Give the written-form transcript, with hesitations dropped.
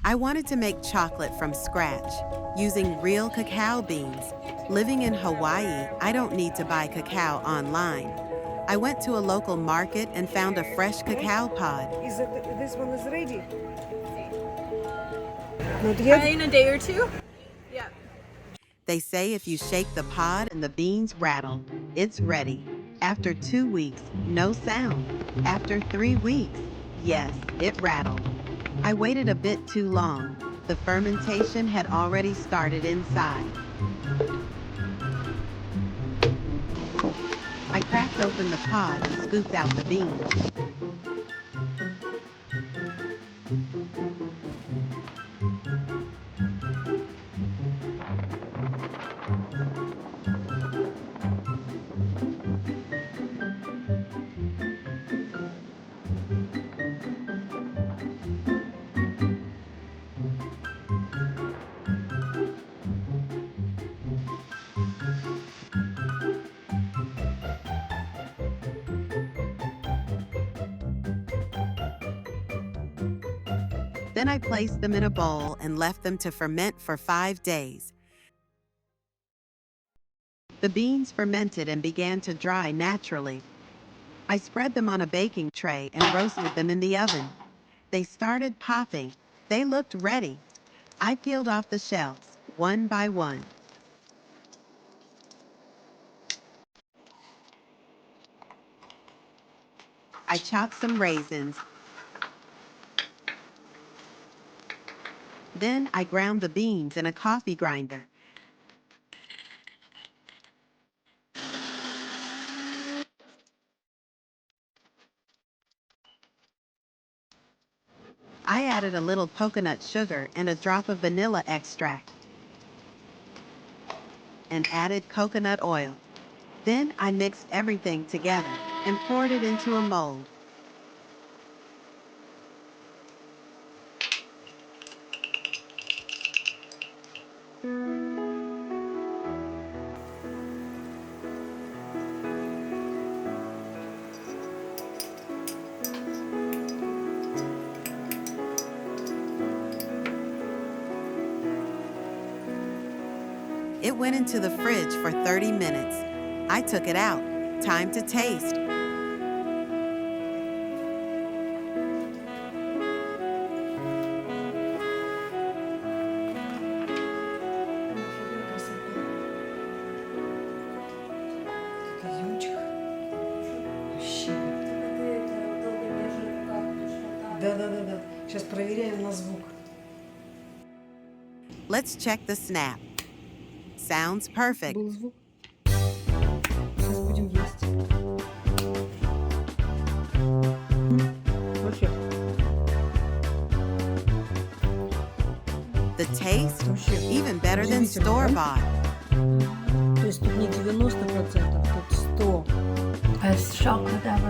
I wanted to make chocolate from scratch, using real cacao beans. Living in Hawaii, I don't need to buy cacao online. I went to a local market and found a fresh cacao pod. This one is ready? Not Probably yet? in a day or two. Yeah. They say if you shake the pod and the beans rattle, it's ready. After 2 weeks, no sound. After 3 weeks, yes, it rattled. I waited a bit too long. The fermentation had already started inside. I cracked open the pod and scooped out the beans. Then I placed them in a bowl and left them to ferment for 5 days. The beans fermented and began to dry naturally. I spread them on a baking tray and roasted them in the oven. They started popping. They looked ready. I peeled off the shells, one by one. I chopped some raisins. Then I ground the beans in a coffee grinder. I added a little coconut sugar and a drop of vanilla extract, and added coconut oil. Then I mixed everything together and poured it into a mold. It went into the fridge for 30 minutes. I took it out. Time to taste. Да. Сейчас проверяем на звук. Let's check the snap. Sounds perfect. Был звук. Сейчас будем есть. Вообще. The taste? Вообще. Even better than store-bought. То есть тут не 90%, тут 100. Best chocolate ever